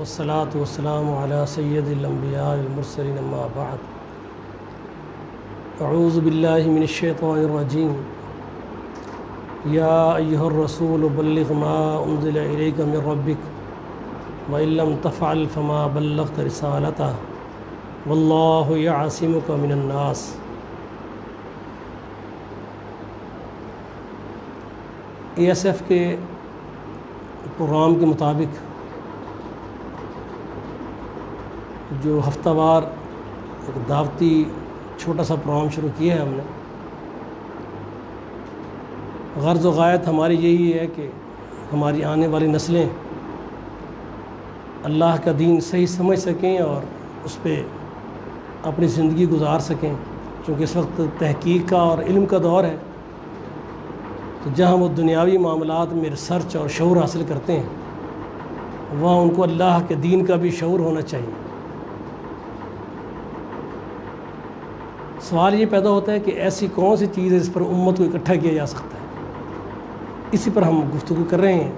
والصلاة والسلام على سید الانبیاء المرسلین اما بعد اعوذ باللہ من الشیطان الرجیم یا ایہا الرسول بلغ ما انزل الیک من ربک وإن لم تفعل فما بلغت رسالتہ واللہ یعصمک من الناس۔ اے ایس ایف کے پروگرام کے مطابق جو ہفتہ وار ایک دعوتی چھوٹا سا پروگرام شروع کیا ہے ہم نے، غرض و غایت ہماری یہی ہے کہ ہماری آنے والی نسلیں اللہ کا دین صحیح سمجھ سکیں اور اس پہ اپنی زندگی گزار سکیں، چونکہ اس وقت تحقیق کا اور علم کا دور ہے، تو جہاں وہ دنیاوی معاملات میں ریسرچ اور شعور حاصل کرتے ہیں وہاں ان کو اللہ کے دین کا بھی شعور ہونا چاہیے۔ سوال یہ پیدا ہوتا ہے کہ ایسی کون سی چیز ہے جس پر امت کو اکٹھا کیا جا سکتا ہے، اسی پر ہم گفتگو کر رہے ہیں۔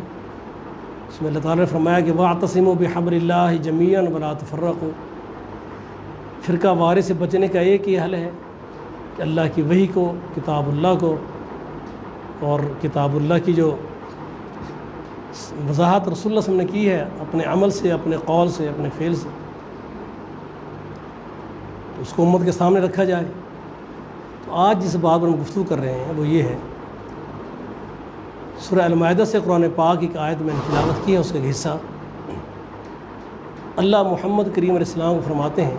اس میں اللہ تعالیٰ نے فرمایا کہ وَاعْتَصِمُوا بِحَبْلِ اللَّهِ جَمِيعًا وَلَا تَفَرَّقُوا۔ فرقہ وارے سے بچنے کا ایک ہی حل ہے کہ اللہ کی وحی کو، کتاب اللہ کو، اور کتاب اللہ کی جو وضاحت رسول اللہ صلی اللہ علیہ وسلم نے کی ہے اپنے عمل سے، اپنے قول سے، اپنے فعل سے، اس کو امت کے سامنے رکھا جائے۔ تو آج جس بات پر ہم گفتگو کر رہے ہیں وہ یہ ہے، سورہ المائدہ سے قرآن پاک ایک آیت میں نے تلاوت کی ہے، اس کا ایک حصہ اللہ محمد کریم علیہ السلام کو فرماتے ہیں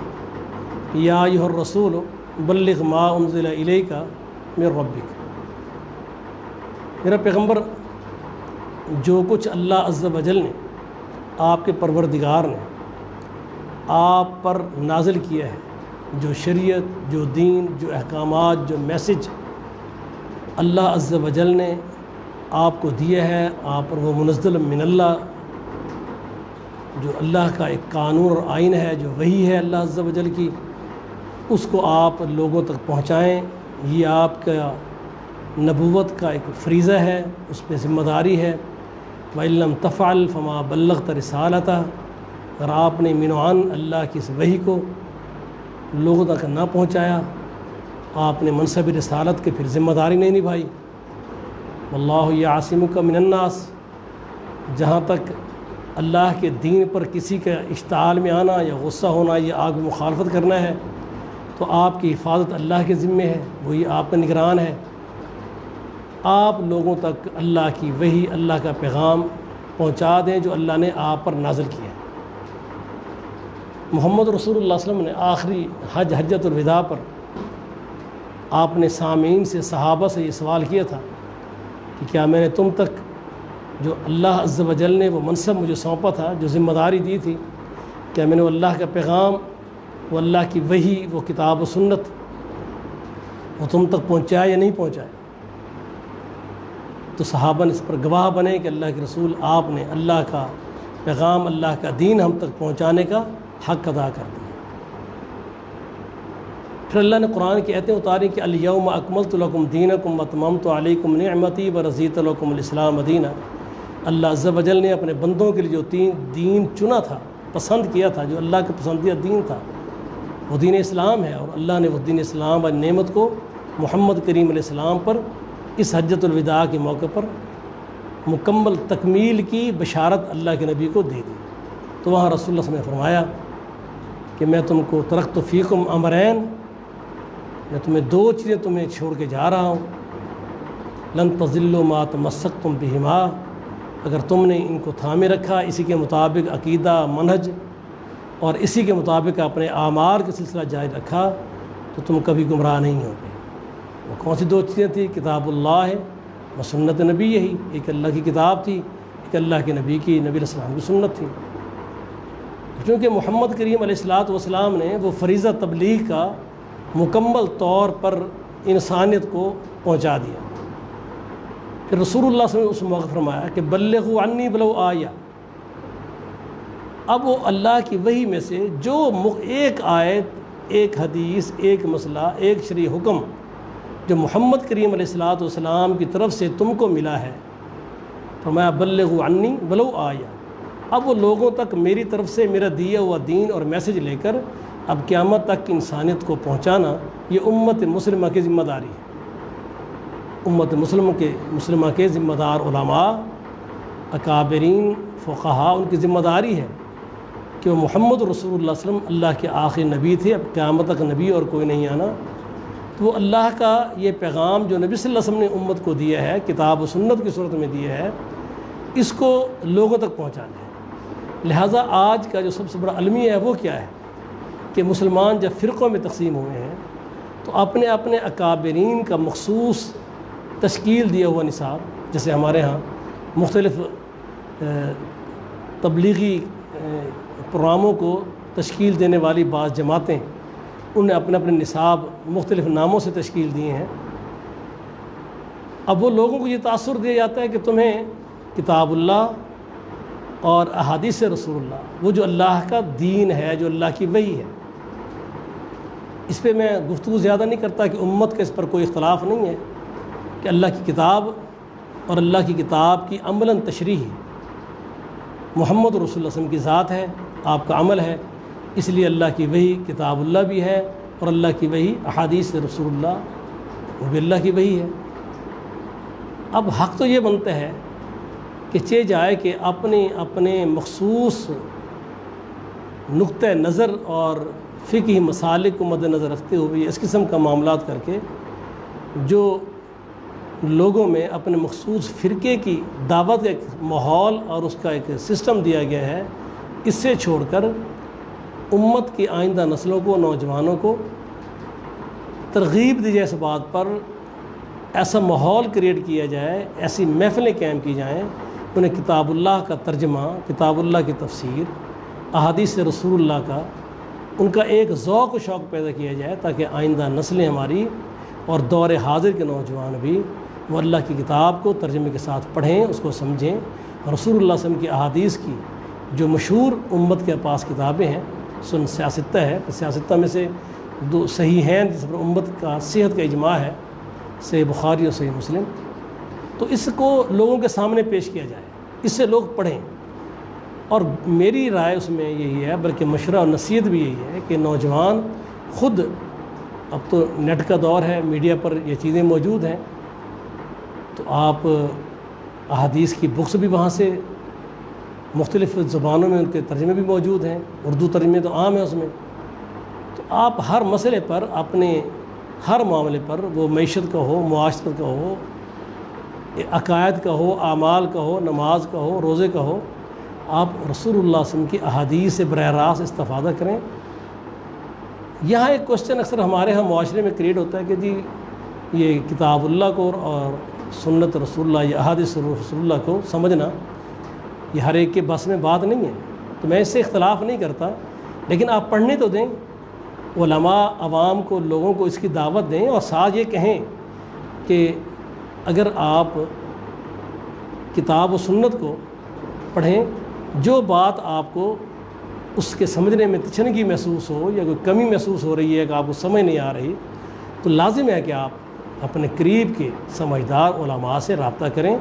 یا ایھا الرسول بلغ ما انزل الیک من ربک۔ میرا پیغمبر، جو کچھ اللہ عز و جل نے، آپ کے پروردگار نے آپ پر نازل کیا ہے، جو شریعت، جو دین، جو احکامات، جو میسج اللہ عز و جل نے آپ کو دیا ہے، آپ پر وہ منزل من اللہ، جو اللہ کا ایک قانون اور آئین ہے، جو وحی ہے اللہ عز و جل کی، اس کو آپ لوگوں تک پہنچائیں۔ یہ آپ کا نبوت کا ایک فریضہ ہے، اس پہ ذمہ داری ہے۔ وَإِن لَّمْ تَفْعَلْ فَمَا بَلَّغْتَ رِسَالَتَهُ، اگر آپ نے مینوان اللہ کی اس وحی کو لوگوں تک نہ پہنچایا، آپ نے منصب رسالت کے پھر ذمہ داری نہیں نبھائی۔ واللہ یعصمک من الناس، جہاں تک اللہ کے دین پر کسی کا اشتعال میں آنا یا غصہ ہونا یا آگ مخالفت کرنا ہے تو آپ کی حفاظت اللہ کے ذمے ہے، وہی آپ کا نگران ہے۔ آپ لوگوں تک اللہ کی وحی، اللہ کا پیغام پہنچا دیں جو اللہ نے آپ پر نازل کیا ہے۔ محمد رسول اللہ صلی اللہ علیہ وسلم نے آخری حجۃ الوداع پر آپ نے سامعین سے، صحابہ سے یہ سوال کیا تھا کہ کیا میں نے تم تک جو اللہ عز و جل نے وہ منصب مجھے سونپا تھا، جو ذمہ داری دی تھی، کیا میں نے وہ اللہ کا پیغام، وہ اللہ کی وحی، وہ کتاب و سنت وہ تم تک پہنچایا یا نہیں پہنچایا؟ تو صحابہ نے اس پر گواہ بنے کہ اللہ کے رسول، آپ نے اللہ کا پیغام، اللہ کا دین ہم تک پہنچانے کا حق ادا کر دیا۔ پھر اللہ نے قرآن کی آیتیں اتاری کہ الیوم اکملت لکم دینکم واتممت علیکم نعمتی ورضیت لکم الاسلام دینا۔ اللہ عز و جل نے اپنے بندوں کے لیے جو دین چنا تھا، پسند کیا تھا، جو اللہ کا پسندیدہ دین تھا، وہ دین اسلام ہے، اور اللہ نے وہ دین اسلام اور نعمت کو محمد کریم علیہ السلام پر اس حجۃ الوداع کے موقع پر مکمل تکمیل کی بشارت اللہ کے نبی کو دے دی۔ تو وہاں رسول اللہ صلی اللہ علیہ وسلم نے فرمایا کہ میں تم کو ترکت فیکم امرین، میں تمہیں دو چیزیں تمہیں چھوڑ کے جا رہا ہوں، لن تضلوا ما تمسکتم بہما، اگر تم نے ان کو تھامے رکھا، اسی کے مطابق عقیدہ، منہج اور اسی کے مطابق اپنے اعمال کا سلسلہ جاری رکھا تو تم کبھی گمراہ نہیں ہوگے۔ وہ کون سی دو چیزیں تھیں؟ کتاب اللہ ہے و سنت نبی، یہی ایک اللہ کی کتاب تھی، ایک اللہ کے نبی کی، نبی علیہ السلام کی سنت تھی۔ چونکہ محمد کریم علیہ السلام نے وہ فریضہ تبلیغ کا مکمل طور پر انسانیت کو پہنچا دیا۔ پھر رسول اللہ صلی اللہ علیہ وسلم نے اس موقع فرمایا کہ بلغوا عنی ولو آیہ۔ اب وہ اللہ کی وحی میں سے جو ایک آیت، ایک حدیث، ایک مسئلہ، ایک شرعی حکم جو محمد کریم علیہ السلام کی طرف سے تم کو ملا ہے، فرمایا بلغوا عنی ولو آیہ، اب وہ لوگوں تک میری طرف سے میرا دیا ہوا دین اور میسج لے کر اب قیامت تک کی انسانیت کو پہنچانا یہ امت مسلمہ کی ذمہ داری ہے۔ امت مسلمہ کے ذمہ دار علماء، اکابرین، فقہاء، ان کی ذمہ داری ہے کہ وہ محمد رسول اللہ صلی اللہ علیہ وسلم اللہ کے آخری نبی تھے، اب قیامت تک نبی اور کوئی نہیں آنا، تو وہ اللہ کا یہ پیغام جو نبی صلی اللہ علیہ وسلم نے امت کو دیا ہے، کتاب و سنت کی صورت میں دیا ہے، اس کو لوگوں تک پہنچانا ہے۔ لہٰذا آج کا جو سب سے بڑا المیہ ہے وہ کیا ہے کہ مسلمان جب فرقوں میں تقسیم ہوئے ہیں تو اپنے اپنے اکابرین کا مخصوص تشکیل دیا ہوا نصاب، جیسے ہمارے ہاں مختلف تبلیغی پروگراموں کو تشکیل دینے والی بعض جماعتیں، انہوں نے اپنے اپنے نصاب مختلف ناموں سے تشکیل دیے ہیں۔ اب وہ لوگوں کو یہ تاثر دیا جاتا ہے کہ تمہیں کتاب اللہ اور احادیث رسول اللہ، وہ جو اللہ کا دین ہے، جو اللہ کی وحی ہے، اس پہ میں گفتگو زیادہ نہیں کرتا کہ امت کا اس پر کوئی اختلاف نہیں ہے کہ اللہ کی کتاب اور اللہ کی کتاب کی عملاً تشریح محمد رسول اللہ صلی اللہ علیہ وسلم کی ذات ہے، آپ کا عمل ہے، اس لیے اللہ کی وحی کتاب اللہ بھی ہے اور اللہ کی وحی احادیث رسول اللہ وہ بھی اللہ کی وحی ہے۔ اب حق تو یہ بنتا ہے کہ چہ جائے کہ اپنے مخصوص نقطہ نظر اور فقہی مسالک کو مد نظر رکھتے ہوئے اس قسم کا معاملات کر کے جو لوگوں میں اپنے مخصوص فرقے کی دعوت ایک ماحول اور اس کا ایک سسٹم دیا گیا ہے، اس سے چھوڑ کر امت کی آئندہ نسلوں کو، نوجوانوں کو ترغیب دی جائے اس بات پر، ایسا ماحول کریٹ کیا جائے، ایسی محفلیں قائم کی جائیں، انہیں کتاب اللہ کا ترجمہ، کتاب اللہ کی تفسیر، احادیث رسول اللہ کا ان کا ایک ذوق و شوق پیدا کیا جائے تاکہ آئندہ نسلیں ہماری اور دور حاضر کے نوجوان بھی وہ اللہ کی کتاب کو ترجمے کے ساتھ پڑھیں، اس کو سمجھیں۔ رسول اللہ صلی اللہ علیہ وسلم کی احادیث کی جو مشہور امت کے پاس کتابیں ہیں، سن سیاستہ ہے، سیاستہ میں سے دو صحیح ہیں جس پر امت کا صحت کا اجماع ہے، صحیح بخاری اور صحیح مسلم، تو اس کو لوگوں کے سامنے پیش کیا جائے، اس سے لوگ پڑھیں۔ اور میری رائے اس میں یہی ہے، بلکہ مشورہ اور نصیحت بھی یہی ہے کہ نوجوان خود، اب تو نیٹ کا دور ہے، میڈیا پر یہ چیزیں موجود ہیں، تو آپ احادیث کی بکس بھی وہاں سے مختلف زبانوں میں ان کے ترجمے بھی موجود ہیں، اردو ترجمے تو عام ہیں اس میں، تو آپ ہر مسئلے پر، اپنے ہر معاملے پر، وہ معیشت کا ہو، معاشرت کا ہو، عقائد کا ہو، اعمال کا ہو، نماز کا ہو، روزے کا ہو، آپ رسول اللہ صلی اللہ علیہ وسلم کی احادیث سے براہ راست استفادہ کریں۔ یہاں ایک کوشچن اکثر ہمارے ہاں معاشرے میں کریٹ ہوتا ہے کہ جی یہ کتاب اللہ کو اور سنت رسول اللہ یا احادیث رسول اللہ کو سمجھنا یہ ہر ایک کے بس میں بات نہیں ہے، تو میں اس سے اختلاف نہیں کرتا، لیکن آپ پڑھنے تو دیں، علماء عوام کو، لوگوں کو اس کی دعوت دیں، اور ساتھ یہ کہیں کہ اگر آپ کتاب و سنت کو پڑھیں، جو بات آپ کو اس کے سمجھنے میں تشنگی محسوس ہو یا کوئی کمی محسوس ہو رہی ہے کہ آپ کو سمجھ نہیں آ رہی، تو لازم ہے کہ آپ اپنے قریب کے سمجھدار علماء سے رابطہ کریں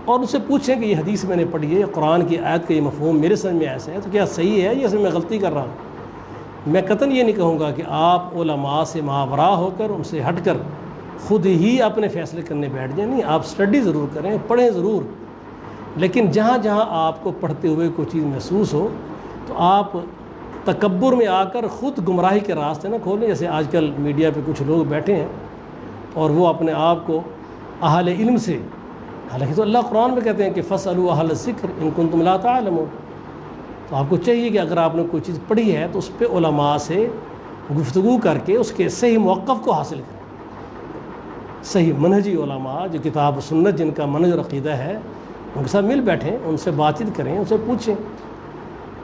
اور ان سے پوچھیں کہ یہ حدیث میں نے پڑھی ہے، یا قرآن کی آیت کا یہ مفہوم میرے سمجھ میں ایسا ہے، تو کیا صحیح ہے یا اس میں میں غلطی کر رہا ہوں؟ میں قطعاً یہ نہیں کہوں گا کہ آپ علماء سے ماورا ہو کر، ان سے ہٹ کر خود ہی اپنے فیصلے کرنے بیٹھ جائیں، نہیں، آپ اسٹڈی ضرور کریں، پڑھیں ضرور، لیکن جہاں جہاں آپ کو پڑھتے ہوئے کوئی چیز محسوس ہو تو آپ تکبر میں آ کر خود گمراہی کے راستے نہ کھولیں، جیسے آج کل میڈیا پہ کچھ لوگ بیٹھے ہیں اور وہ اپنے آپ کو اہل علم سے، حالانکہ تو اللہ قرآن میں کہتے ہیں کہ فَاسْأَلُوا أَهْلَ الذِّكْرِ إِن كُنتُمْ لَا تَعْلَمُونَ، تو آپ کو چاہیے کہ اگر آپ نے کوئی چیز پڑھی ہے تو اس پہ علماء سے گفتگو کر کے اس کے صحیح موقف کو حاصل کریں۔ صحیح منہجی علماء جو کتاب و سنت جن کا منہج اور عقیدہ ہے، ان کے ساتھ مل بیٹھیں، ان سے بات چیت کریں، ان سے پوچھیں۔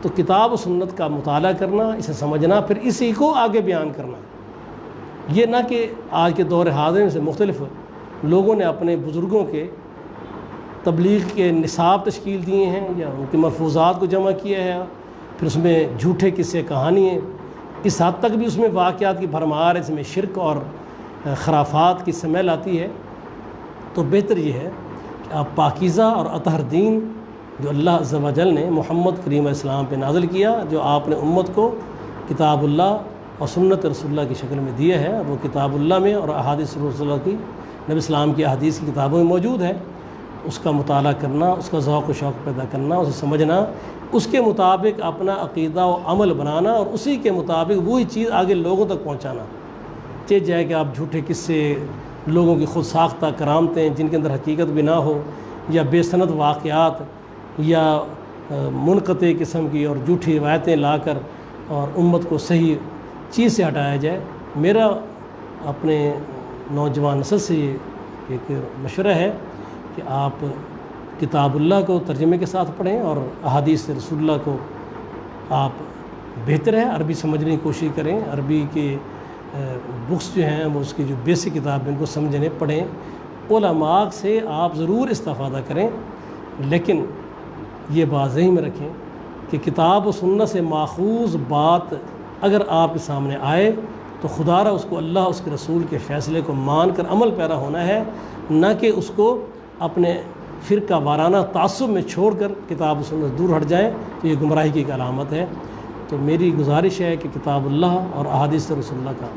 تو کتاب و سنت کا مطالعہ کرنا، اسے سمجھنا، پھر اسی کو آگے بیان کرنا، یہ نہ کہ آج کے دور حاضر میں سے مختلف لوگوں نے اپنے بزرگوں کے تبلیغ کے نصاب تشکیل دیے ہیں یا ان کے ملفوظات کو جمع کیا ہے، پھر اس میں جھوٹے قصے کہانی ہیں، اس حد تک بھی اس میں واقعات کی بھرمار ہے، اس میں شرک اور خرافات کی سمیل آتی ہے۔ تو بہتر یہ ہے کہ آپ پاکیزہ اور اطہر دین جو اللہ عز و جل نے محمد کریم علیہ السلام پہ نازل کیا، جو آپ نے امت کو کتاب اللہ اور سنت رسول اللہ کی شکل میں دیا ہے، وہ کتاب اللہ میں اور احادیث رسول اللہ کی، نبی اسلام کی احادیث کی کتابوں میں موجود ہے۔ اس کا مطالعہ کرنا، اس کا ذوق و شوق پیدا کرنا، اسے سمجھنا، اس کے مطابق اپنا عقیدہ و عمل بنانا اور اسی کے مطابق وہی چیز آگے لوگوں تک پہنچانا۔ چاہے جائے کہ آپ جھوٹے قصے، لوگوں کی خود ساختہ کرامتیں جن کے اندر حقیقت بھی نہ ہو، یا بے سند واقعات، یا منقطع قسم کی اور جھوٹی روایتیں لا کر اور امت کو صحیح چیز سے ہٹایا جائے۔ میرا اپنے نوجوان نسل سے یہ ایک مشورہ ہے کہ آپ کتاب اللہ کو ترجمے کے ساتھ پڑھیں اور احادیث رسول اللہ کو آپ بہتر ہے عربی سمجھنے کی کوشش کریں۔ عربی کے بکس جو ہیں وہ اس کی جو بیسک کتاب ہیں ان کو سمجھنے پڑھیں۔ علماء سے آپ ضرور استفادہ کریں، لیکن یہ بات ذہن میں رکھیں کہ کتاب و سنت سے ماخوذ بات اگر آپ کے سامنے آئے تو خدا را اس کو اللہ اس کے رسول کے فیصلے کو مان کر عمل پیرا ہونا ہے، نہ کہ اس کو اپنے فرقہ وارانہ تعصب میں چھوڑ کر کتاب و سنت دور ہٹ جائیں، تو یہ گمراہی کی ایک علامت ہے۔ تو میری گزارش ہے کہ کتاب اللہ اور احادیث رسول اللہ کا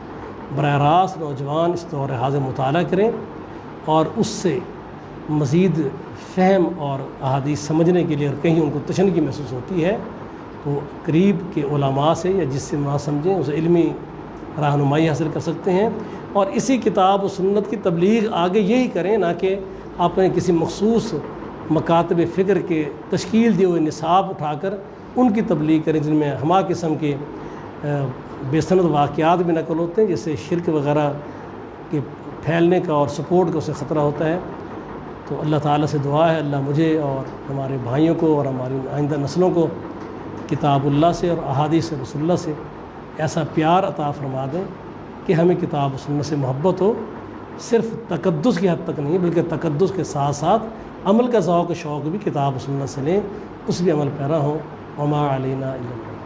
براہ راست نوجوان اس دور حاضر مطالعہ کریں، اور اس سے مزید فہم اور احادیث سمجھنے کے لیے اور کہیں ان کو تشنگی محسوس ہوتی ہے تو قریب کے علماء سے یا جس سے نہ سمجھیں اسے علمی رہنمائی حاصل کر سکتے ہیں، اور اسی کتاب و سنت کی تبلیغ آگے یہی کریں، نہ کہ اپنے کسی مخصوص مکاتب فکر کے تشکیل دیے ہوئے نصاب اٹھا کر ان کی تبلیغ کریں جن میں ہمہ قسم کے بے سند واقعات بھی نقل ہوتے ہیں، جس سے شرک وغیرہ کے پھیلنے کا اور سپورٹ کا اسے خطرہ ہوتا ہے۔ تو اللہ تعالیٰ سے دعا ہے اللہ مجھے اور ہمارے بھائیوں کو اور ہماری آئندہ نسلوں کو کتاب اللہ سے اور احادیث رسول اللہ سے ایسا پیار عطا فرما دیں کہ ہمیں کتاب و سنت سے محبت ہو، صرف تقدس کی حد تک نہیں بلکہ تقدس کے ساتھ ساتھ عمل کا ذوق و شوق بھی کتاب و سنت سے لیں، اس بھی عمل پیرا ہوں۔ وما علینا الا البلاغ۔